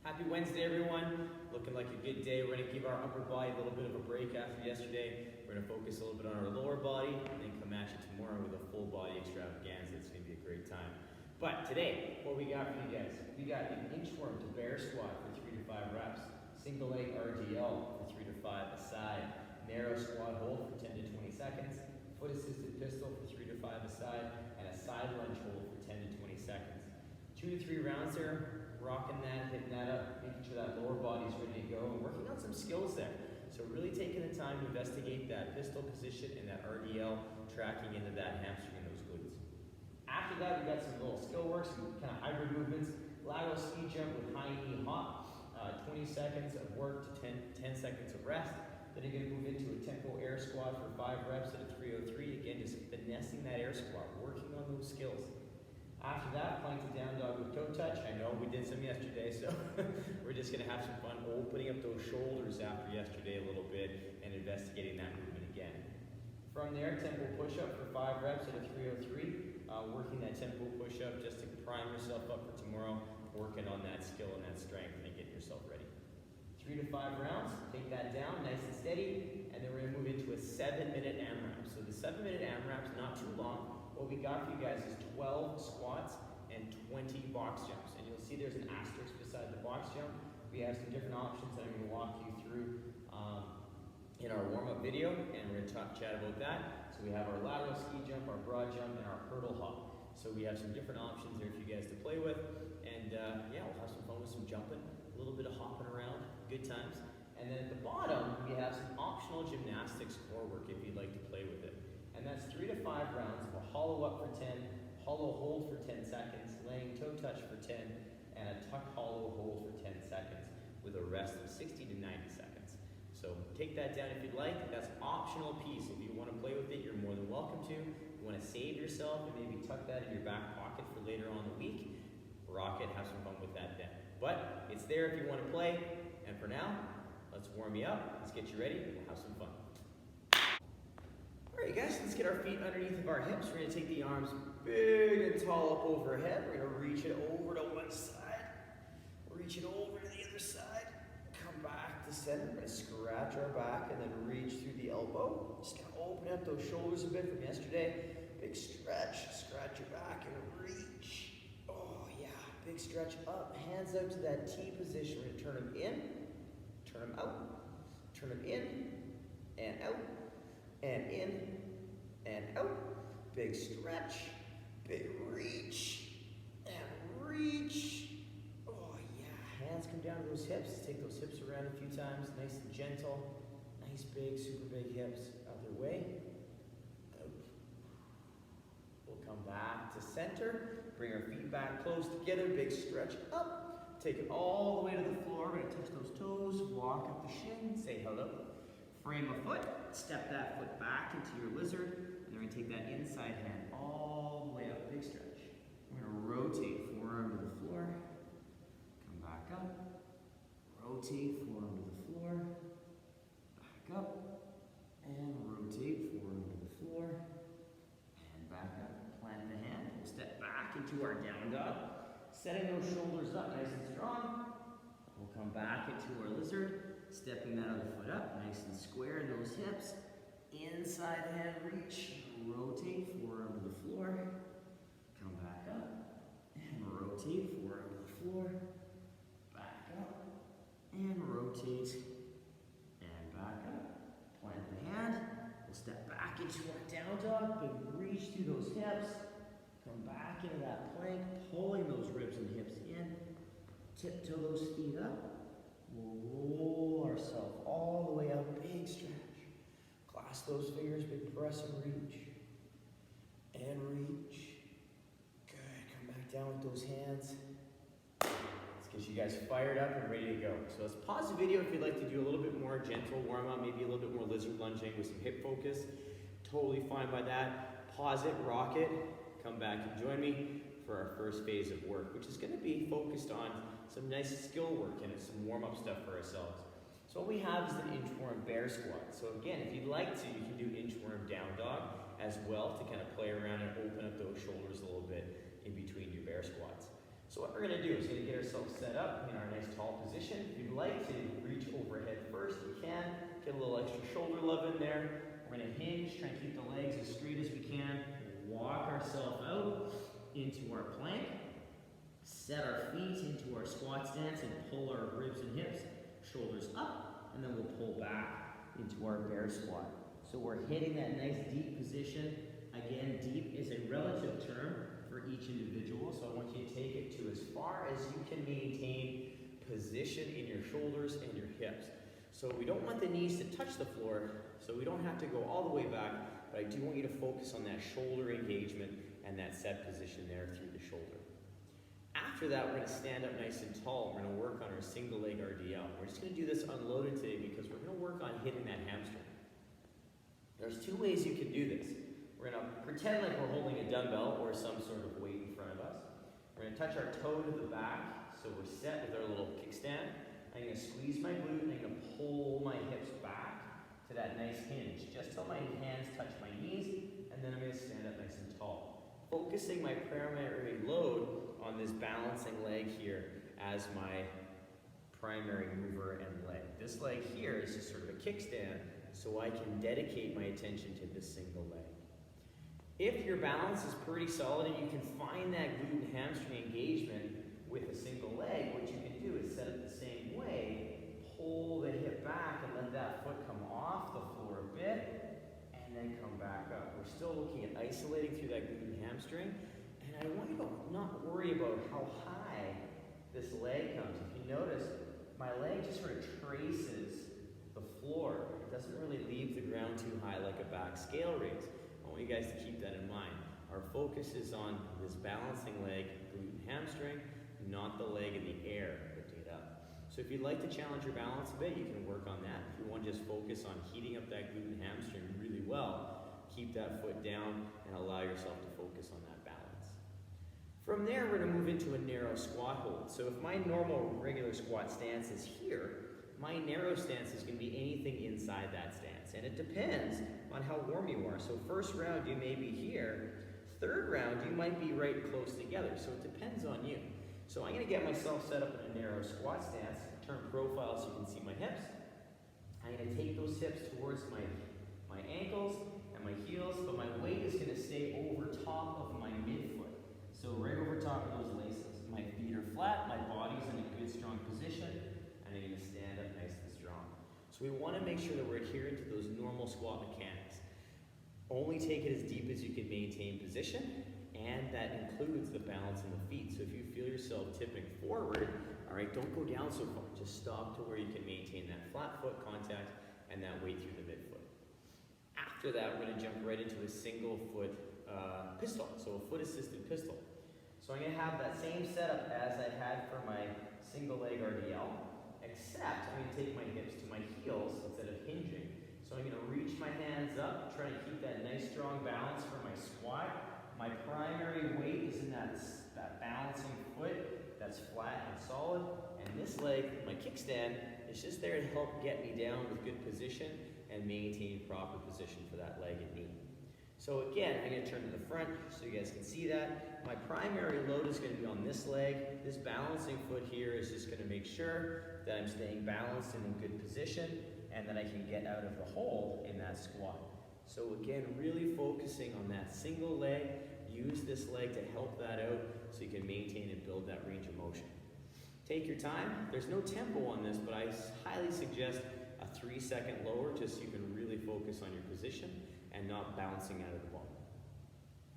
Happy Wednesday, everyone. Looking like a good day. We're going to give our upper body a little bit of a break after yesterday. We're going to focus a little bit on our lower body and then come at you tomorrow with a full body extravaganza. It's going to be a great time. But today, what we got for you guys? We got an inchworm to bear squat for 3 to 5 reps, single leg RDL for 3 to 5 a side, narrow squat hold for 10 to 20 seconds, foot assisted pistol for 3 to 5 a side, and a side lunge hold for 10 to 20 seconds. 2 to 3 rounds there, rocking that, hitting that up, making sure that lower body's ready to go, and working on some skills there. So really taking the time to investigate that pistol position and that RDL tracking into that hamstring and those glutes. After that, we got some little skill work, some kind of hybrid movements, lateral ski jump with high knee hop, 20 seconds of work to 10 seconds of rest. Then you're going to move into a tempo air squat for 5 reps at a 303. Again, just finessing that air squat, working on those skills. After that, plank to down dog with toe touch. I know we did some yesterday, so we're just going to have some fun opening up those shoulders after yesterday a little bit and investigating that movement again. From there, tempo push-up for 5 reps at a 303. Working that tempo push-up just to prime yourself up for tomorrow, working on that skill and that strength and getting yourself ready. 3 to 5 rounds, take that down nice and steady, and then we're going to move into a 7-minute AMRAP. So the 7-minute AMRAP is not too long. What we got for you guys is 12 squats and 20 box jumps. And you'll see there's an asterisk beside the box jump. We have some different options that I'm going to walk you through in our warm-up video, and we're going to chat about that. So we have our lateral ski jump, our broad jump, and our hurdle hop. So we have some different options there for you guys to play with. And yeah, we'll have some fun with some jumping, a little bit of hopping around, good times. And then at the bottom, we have some optional gymnastics core work if you'd like to play with it. And that's 3 to 5 rounds of a hollow up for 10, hollow hold for 10 seconds, laying toe touch for 10, and a tuck hollow hold for 10 seconds with a rest of 60 to 90 seconds. So take that down if you'd like. That's an optional piece. If you want to play with it, you're more than welcome to. If you want to save yourself and maybe tuck that in your back pocket for later on in the week, rock it, have some fun with that then. But it's there if you want to play. And for now, let's warm you up. Let's get you ready. We'll have some fun. Alright guys, let's get our feet underneath of our hips. We're going to take the arms big and tall up overhead. We're going to reach it over to one side. Reach it over to the other side. Come back to center. We're going to scratch our back and then reach through the elbow. Just going to open up those shoulders a bit from yesterday. Big stretch. Scratch your back and reach. Oh yeah, big stretch up. Hands out to that T position. We're going to turn them in, turn them out, turn them in, and out. And in, and out. Big stretch, big reach, and reach. Oh yeah, hands come down to those hips. Take those hips around a few times, nice and gentle. Nice big, super big hips out their way. Out. We'll come back to center. Bring our feet back close together, big stretch up. Take it all the way to the floor. We're gonna touch those toes, walk up the shin, say hello. Frame a foot, step that foot back into your lizard, and then we're going to take that inside hand all the way up, big stretch. We're going to rotate forearm to the floor, come back up, rotate forearm to the floor, back up, and rotate forearm to the floor, and back up. Plant the hand, we'll step back into our down dog, setting those shoulders up nice and strong. We'll come back into our lizard. Stepping that other foot up, nice and square in those hips. Inside hand reach, rotate forearm to the floor. Come back up, and rotate forearm to the floor. Back up, and rotate, and back up. Plant the hand, we'll step back into our down dog, big reach through those hips. Come back into that plank, pulling those ribs and hips in. Tiptoe those feet up. We'll roll ourselves all the way up, big stretch. Clasp those fingers, big press and reach. And reach. Good, come back down with those hands. Let's get you guys fired up and ready to go. So let's pause the video if you'd like to do a little bit more gentle warm up, maybe a little bit more lizard lunging with some hip focus. Totally fine by that. Pause it, rock it, come back and join me for our first phase of work, which is going to be focused on some nice skill work and some warm-up stuff for ourselves. So what we have is an inchworm bear squat. So again, if you'd like to, you can do inchworm down dog as well to kind of play around and open up those shoulders a little bit in between your bear squats. So what we're going to do is we're going to get ourselves set up in our nice tall position. If you'd like to reach overhead first, you can. Get a little extra shoulder love in there. We're going to hinge, try and keep the legs as straight as we can. Walk ourselves out into our plank. Set our feet into our squat stance and pull our ribs and hips, shoulders up, and then we'll pull back into our bear squat. So we're hitting that nice deep position. Again, deep is a relative term for each individual, so I want you to take it to as far as you can maintain position in your shoulders and your hips. So we don't want the knees to touch the floor, so we don't have to go all the way back, but I do want you to focus on that shoulder engagement and that set position there through the shoulder. After that, we're going to stand up nice and tall. We're going to work on our single leg RDL. We're just going to do this unloaded today because we're going to work on hitting that hamstring. There's two ways you can do this. We're going to pretend like we're holding a dumbbell or some sort of weight in front of us. We're going to touch our toe to the back, so we're set with our little kickstand. I'm going to squeeze my glute and I'm going to pull my hips back to that nice hinge, just till my hands touch my knees, and then I'm going to stand up nice and tall. Focusing my primary load on this balancing leg here as my primary mover and leg. This leg here is just sort of a kickstand, so I can dedicate my attention to this single leg. If your balance is pretty solid and you can find that glute and hamstring engagement with a single leg, what you can do is set it the same way, pull the hip back and let that foot come off the floor a bit, and then come back up. We're still looking at isolating through that glute and hamstring, and I want you to not worry about how high this leg comes. If you notice, my leg just sort of traces the floor. It doesn't really leave the ground too high like a back scale raise. I want you guys to keep that in mind. Our focus is on this balancing leg, glute and hamstring, not the leg in the air lifting it up. So if you'd like to challenge your balance a bit, you can work on that. If you want to just focus on heating up that glute and hamstring really well, keep that foot down and allow yourself to focus on that balance. From there, we're going to move into a narrow squat hold. So if my normal regular squat stance is here, my narrow stance is going to be anything inside that stance. And it depends on how warm you are. So first round, you may be here. Third round, you might be right close together. So it depends on you. So I'm going to get myself set up in a narrow squat stance. Turn profile so you can see my hips. I'm going to take those hips towards my ankles and my heels, but my weight is going to stay over top of my midfoot. So right over top of those laces. My feet are flat, my body's in a good strong position, and I'm going to stand up nice and strong. So we want to make sure that we're adherent to those normal squat mechanics. Only take it as deep as you can maintain position, and that includes the balance in the feet. So if you feel yourself tipping forward, all right, don't go down so far. Just stop to where you can maintain that flat foot contact and that weight through the midfoot. After that, we're going to jump right into a single foot pistol, so a foot assisted pistol. So I'm going to have that same setup as I had for my single leg RDL, except I'm going to take my hips to my heels instead of hinging. So I'm going to reach my hands up, try to keep that nice strong balance for my squat. My primary weight is in that balancing foot that's flat and solid, and this leg, my kickstand, is just there to help get me down with good position and maintain proper position for that leg and knee. So again, I'm going to turn to the front so you guys can see that. My primary load is going to be on this leg. This balancing foot here is just going to make sure that I'm staying balanced and in good position and that I can get out of the hole in that squat. So again, really focusing on that single leg. Use this leg to help that out so you can maintain and build that range of motion. Take your time. There's no tempo on this, but I highly suggest a 3-second lower just so you can really focus on your position and not bouncing out of the ball.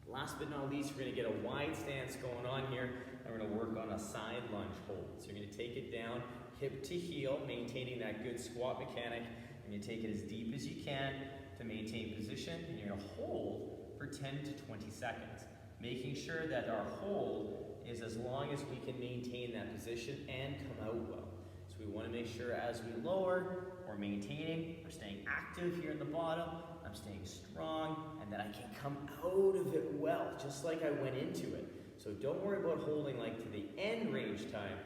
Last but not least, we're going to get a wide stance going on here, and we're going to work on a side lunge hold. So you're going to take it down, hip to heel, maintaining that good squat mechanic, and you take it as deep as you can to maintain position, and you're going to hold for 10 to 20 seconds, making sure that our hold is as long as we can maintain that position and come out well. So we want to make sure as we lower, we're maintaining, we're staying active here in the bottom, I'm staying strong, and that I can come out of it well, just like I went into it. So don't worry about holding like to the end range time,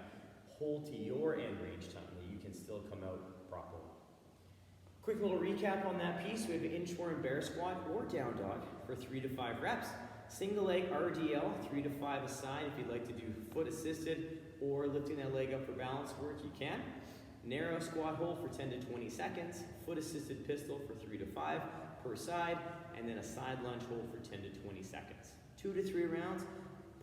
hold to your end range time, that you can still come out properly. Quick little recap on that piece. We have an inchworm bear squat or down dog for 3 to 5 reps. Single leg RDL, 3 to 5 a side. If you'd like to do foot assisted, or lifting that leg up for balance work, you can. Narrow squat hold for 10 to 20 seconds, foot assisted pistol for 3 to 5 per side, and then a side lunge hold for 10 to 20 seconds. 2 to 3 rounds.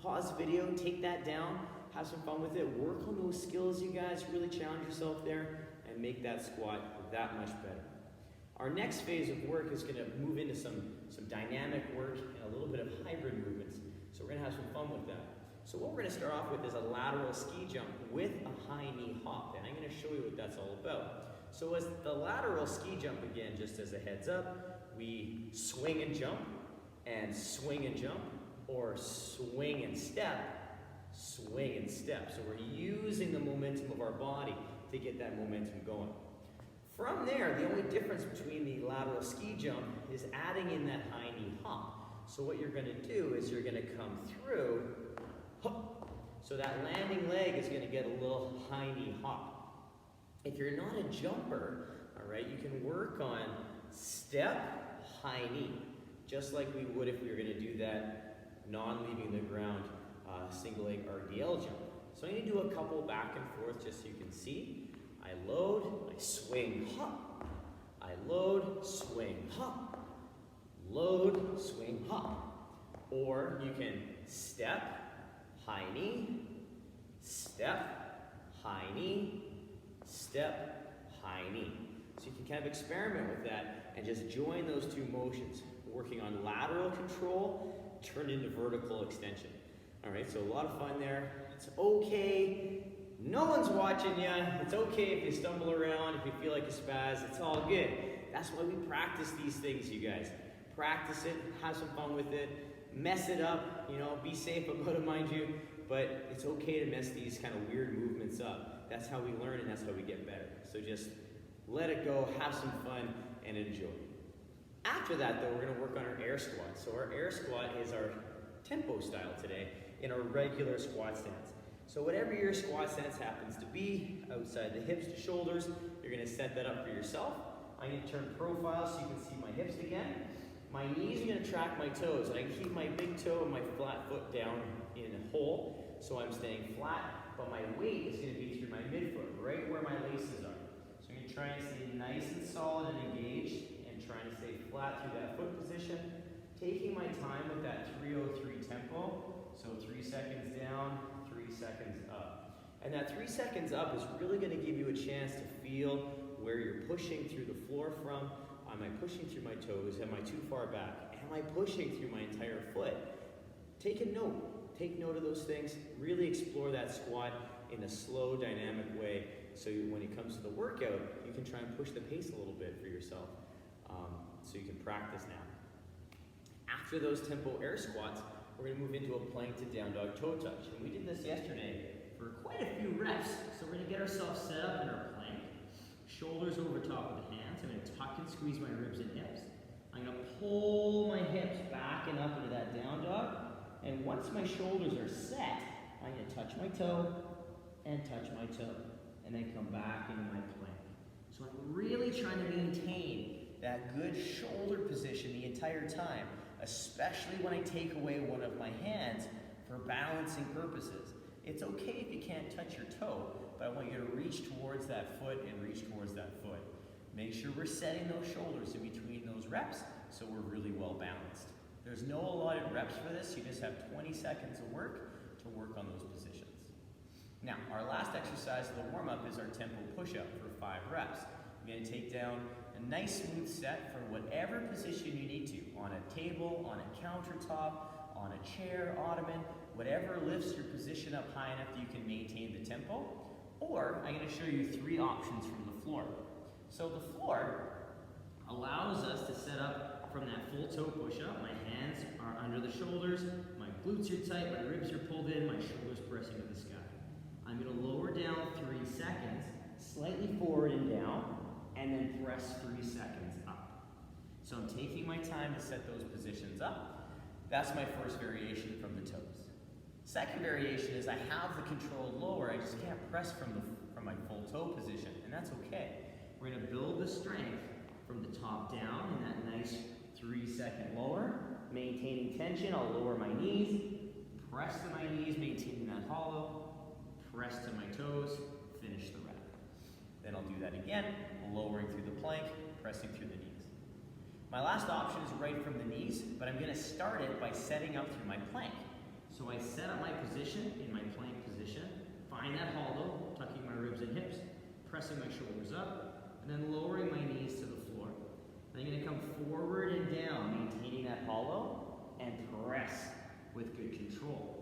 Pause the video, take that down, have some fun with it, work on those skills, you guys, really challenge yourself there, and make that squat that much better. Our next phase of work is gonna move into some dynamic work and a little bit of hybrid movements. So we're gonna have some fun with that. So what we're gonna start off with is a lateral ski jump with a high knee hop, and I'm gonna show you what that's all about. So as the lateral ski jump, again, just as a heads up, we swing and jump, or swing and step, swing and step. So we're using the momentum of our body to get that momentum going. From there, the only difference between the lateral ski jump is adding in that high knee hop. So what you're gonna do is you're gonna come through, hop. So that landing leg is gonna get a little high knee hop. If you're not a jumper, all right, you can work on step, high knee, just like we would if we were gonna do that non-leaving the ground single leg RDL jump. So I'm gonna do a couple back and forth just so you can see. I load, I swing, hop. I load, swing, hop. Load, swing, hop. Or you can step, high knee, step, high knee, step, high knee. So you can kind of experiment with that and just join those two motions, working on lateral control turned into vertical extension. All right, so a lot of fun there. It's okay. No one's watching you. It's okay if you stumble around, if you feel like a spaz. It's all good. That's why we practice these things, you guys. Practice it, have some fun with it, mess it up, you know, be safe about it, mind you, but it's okay to mess these kind of weird movements up. That's how we learn and that's how we get better. So just let it go, have some fun, and enjoy. After that, though, we're going to work on our air squat. So our air squat is our tempo style today in our regular squat stance. So whatever your squat stance happens to be, outside the hips to shoulders, you're going to set that up for yourself. I'm going to turn profile so you can see my hips again. My knees are going to track my toes. I can keep my big toe and my flat foot down in a hole, so I'm staying flat, but my weight is going to be through my midfoot, right where my laces are. So I'm going to try and stay nice and solid and engaged, and trying to stay flat through that foot position. Taking my time with that 303 tempo, so 3 seconds down, 3 seconds up. And that 3 seconds up is really going to give you a chance to feel where you're pushing through the floor from. Am I pushing through my toes? Am I too far back? Am I pushing through my entire foot? Take a note. Take note of those things. Really explore that squat in a slow, dynamic way, so when it comes to the workout, you can try and push the pace a little bit for yourself, so you can practice now. After those tempo air squats, we're going to move into a plank to down dog toe touch. And we did this yesterday for quite a few reps. So we're going to get ourselves set up in our plank. Shoulders over top of the hands. I'm going to tuck and squeeze my ribs and hips. I'm going to pull my hips back and up into that down dog. And once my shoulders are set, I'm going to touch my toe and touch my toe. And then come back into my plank. So I'm really trying to maintain that good shoulder position the entire time, especially when I take away one of my hands for balancing purposes. It's okay if you can't touch your toe, but I want you to reach towards that foot and reach towards that foot. Make sure we're setting those shoulders in between those reps so we're really well balanced. There's no allotted reps for this. You just have 20 seconds of work to work on those positions. Now, our last exercise of the warm-up is our tempo push-up for 5 reps. You're going to take down a nice smooth set for whatever position you need to, on a table, on a countertop, on a chair, ottoman, whatever lifts your position up high enough that you can maintain the tempo. Or I'm going to show you 3 options from the floor. So the floor allows us to set up from that full toe push-up. My hands are under the shoulders, my glutes are tight, my ribs are pulled in, my shoulders pressing to the sky. I'm going to lower down 3 seconds, slightly forward and down, and then press 3 seconds up. So I'm taking my time to set those positions up. That's my first variation from the toes. Second variation is I have the control lower, I just can't press from my full toe position, and that's okay. We're going to build the strength from the top down in that nice 3 second lower, maintaining tension. I'll lower my knees, press to my knees, maintaining that hollow, press to my toes, finish the rep. Then I'll do that again, lowering through the plank, pressing through the knees. My last option is right from the knees, but I'm gonna start it by setting up through my plank. So I set up my position in my plank position, find that hollow, tucking my ribs and hips, pressing my shoulders up, and then lowering my knees to the floor. Then I'm gonna come forward and down, maintaining that hollow, and press with good control.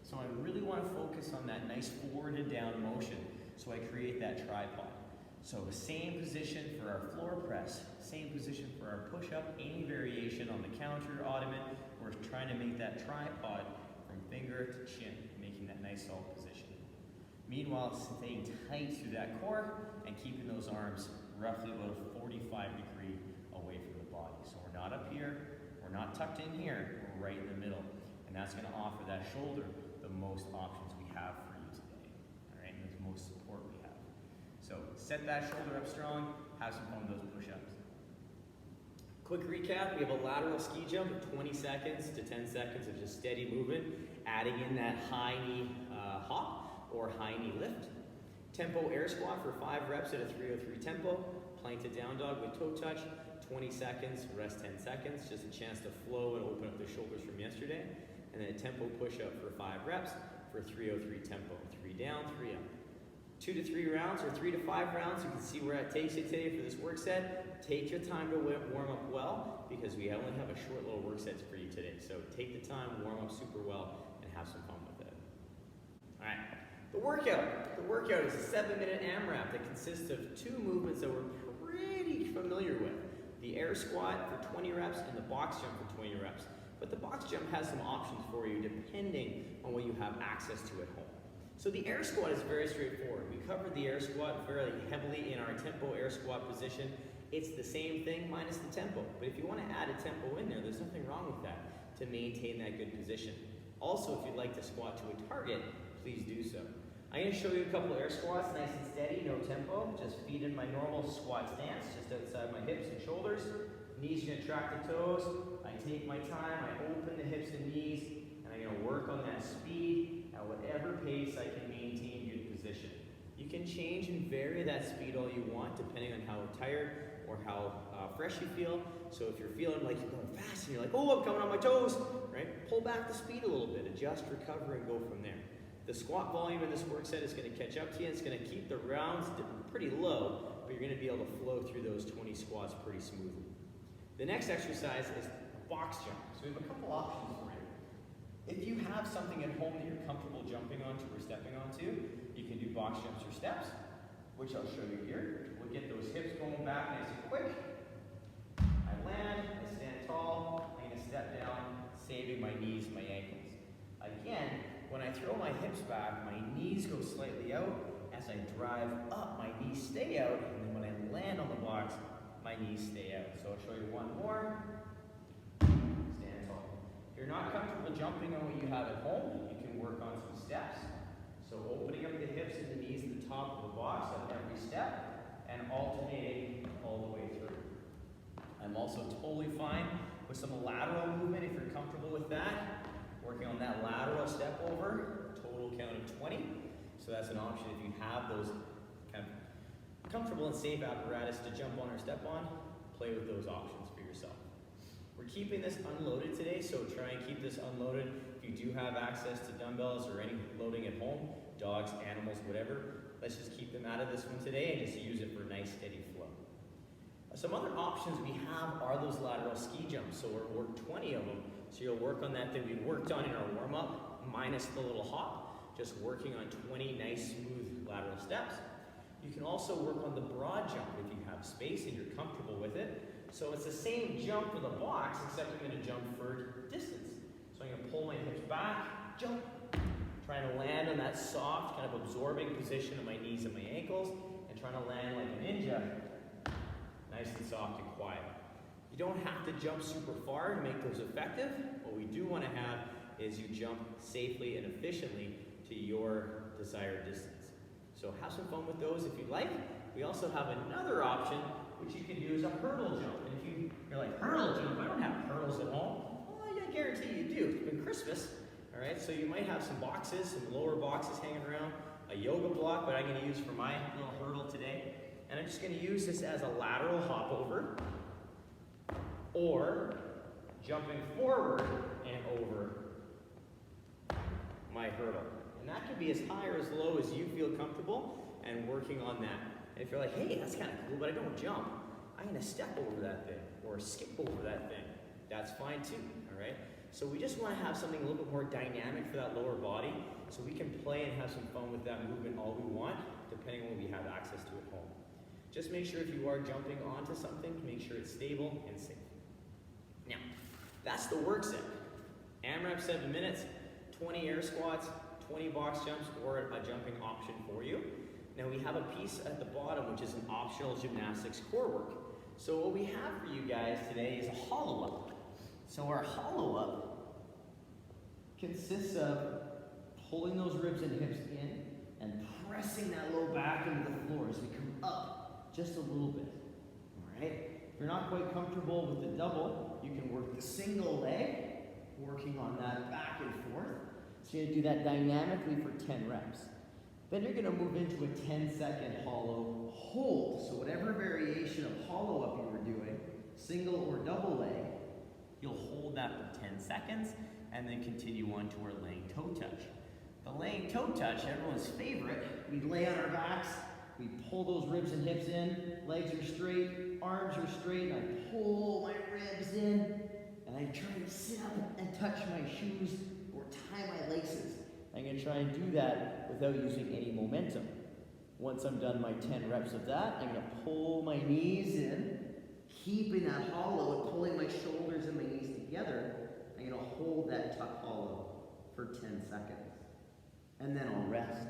So I really want to focus on that nice forward and down motion, so I create that tripod. So the same position for our floor press, same position for our push-up, any variation on the counter, ottoman, we're trying to make that tripod from finger to chin, making that nice solid position. Meanwhile, staying tight through that core and keeping those arms roughly about a 45-degree away from the body. So we're not up here, we're not tucked in here, we're right in the middle. And that's going to offer that shoulder the most options we have for you today. All right, and the most support we have. So set that shoulder up strong, have some fun with those push-ups. Quick recap, we have a lateral ski jump of 20 seconds to 10 seconds of just steady movement, adding in that high knee hop or high knee lift. Tempo air squat for 5 reps at a 303 tempo. Plank to down dog with toe touch, 20 seconds, rest 10 seconds, just a chance to flow and open up the shoulders from yesterday. And then a tempo push-up for 5 reps for 303 tempo. 3 down, 3 up. 2 to 3 rounds or 3 to 5 rounds. You can see where it takes you today for this work set. Take your time to warm up well because we only have a short little work sets for you today. So take the time, warm up super well, and have some fun with it. All right, the workout. The workout is a 7-minute AMRAP that consists of 2 movements that we're pretty familiar with. The air squat for 20 reps and the box jump for 20 reps. But the box jump has some options for you depending on what you have access to at home. So the air squat is very straightforward. We covered the air squat very heavily in our tempo air squat position. It's the same thing minus the tempo. But if you want to add a tempo in there, there's nothing wrong with that to maintain that good position. Also, if you'd like to squat to a target, please do so. I'm going to show you a couple air squats, nice and steady, no tempo. Just feet in my normal squat stance, just outside my hips and shoulders. Knees are going to track the toes. I take my time, I open the hips and knees, and I'm going to work on that speed at whatever pace I can maintain good position. You can change and vary that speed all you want depending on how tired or how fresh you feel. So if you're feeling like you're going fast and you're like, oh, I'm coming on my toes, right? Pull back the speed a little bit, adjust, recover, and go from there. The squat volume in this work set is going to catch up to you. It's going to keep the rounds pretty low, but you're going to be able to flow through those 20 squats pretty smoothly. The next exercise is box jump. So we have a couple options for you. If you have something at home that you're comfortable jumping onto or stepping onto, you can do box jumps or steps, which I'll show you here. We'll get those hips going back nice and quick. I land, I stand tall, I'm going to step down, saving my knees, my ankles. Again, when I throw my hips back, my knees go slightly out. As I drive up, my knees stay out, and then when I land on the box, my knees stay out. So I'll show you one more. Stand tall. If you're not comfortable jumping on what you have at home, you can work on some steps. So opening up the hips and the knees at the top of the box on every step, and alternating all the way through. I'm also totally fine with some lateral movement if you're comfortable with that. Working on that lateral step over, total count of 20. So that's an option if you have those kind of comfortable and safe apparatus to jump on or step on, play with those options for yourself. We're keeping this unloaded today, so try and keep this unloaded. If you do have access to dumbbells or any loading at home, dogs, animals, whatever, let's just keep them out of this one today and just use it for a nice steady flow. Some other options we have are those lateral ski jumps. So we'll work 20 of them. So you'll work on that we worked on in our warm-up, minus the little hop, just working on 20 nice, smooth lateral steps. You can also work on the broad jump if you have space and you're comfortable with it. So it's the same jump for the box, except I'm going to jump for distance. So I'm going to pull my hips back, jump, trying to land on that soft, kind of absorbing position of my knees and my ankles, and trying to land like a ninja, nice and soft and quiet. You don't have to jump super far to make those effective. What we do want to have is you jump safely and efficiently to your desired distance. So have some fun with those if you'd like. We also have another option, which you can do is a hurdle jump. And if you're like, hurdle jump? I don't have hurdles at home. Well, I guarantee you do. It's been Christmas, all right? So you might have some boxes, some lower boxes hanging around. a yoga block, but I'm gonna use for my little hurdle today. And I'm just gonna use this as a lateral hop over, or jumping forward and over my hurdle. And that can be as high or as low as you feel comfortable, and working on that. And if you're like, hey, that's kind of cool, but I don't jump, I'm gonna step over that thing, or skip over that thing. That's fine too, all right? So we just wanna have something a little bit more dynamic for that lower body, so we can play and have some fun with that movement all we want, depending on what we have access to at home. Just make sure if you are jumping onto something, make sure it's stable and safe. Now, that's the work set. AMRAP 7 minutes, 20 air squats, 20 box jumps, or a jumping option for you. Now we have a piece at the bottom, which is an optional gymnastics core work. So what we have for you guys today is a hollow up. So our hollow up consists of pulling those ribs and hips in and pressing that low back into the floor as we come up just a little bit, all right? If you're not quite comfortable with the double, you can work the single leg, working on that back and forth. So you're gonna do that dynamically for 10 reps. Then you're gonna move into a 10-second hollow hold. So whatever variation of hollow up you were doing, single or double leg, you'll hold that for 10 seconds and then continue on to our laying toe touch. The laying toe touch, everyone's favorite. We lay on our backs, we pull those ribs and hips in, legs are straight, arms are straight, and I pull my ribs in, and I try to sit up and touch my shoes or tie my laces. I'm gonna try and do that without using any momentum. Once I'm done my 10 reps of that, I'm gonna pull my knees in, keeping that hollow and pulling my shoulders and my knees together. I'm gonna hold that tuck hollow for 10 seconds. And then I'll rest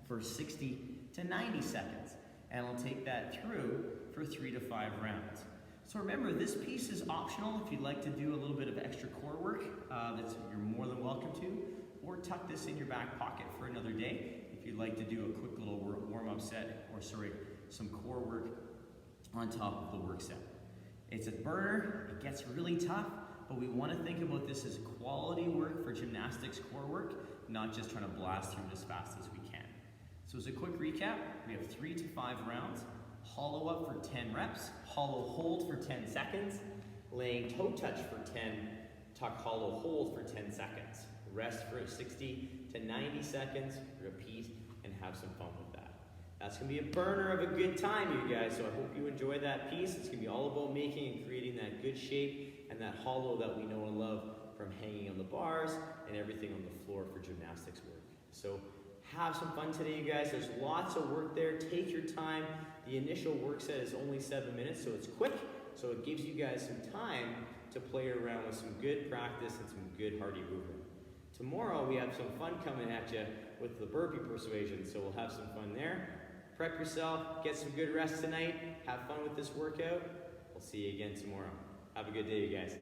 for 60 to 90 seconds. And I'll take that through for 3 to 5 rounds. So remember, this piece is optional. If you'd like to do a little bit of extra core work, you're more than welcome to. Or tuck this in your back pocket for another day if you'd like to do a quick little warm-up set, or some core work on top of the work set. It's a burner, it gets really tough, but we want to think about this as quality work for gymnastics core work, not just trying to blast through it as fast as we can. So as a quick recap, we have 3 to 5 rounds, hollow up for 10 reps, hollow hold for 10 seconds, laying toe touch for 10, tuck hollow hold for 10 seconds. Rest for 60 to 90 seconds, repeat, and have some fun with that. That's gonna be a burner of a good time, you guys, so I hope you enjoy that piece. It's gonna be all about making and creating that good shape and that hollow that we know and love from hanging on the bars and everything on the floor for gymnastics work. So have some fun today, you guys. There's lots of work there. Take your time. The initial work set is only 7 minutes, so it's quick, so it gives you guys some time to play around with some good practice and some good hardy movement. Tomorrow we have some fun coming at you with the burpee persuasion, so we'll have some fun there. Prep yourself, get some good rest tonight, have fun with this workout. We'll see you again tomorrow. Have a good day, you guys.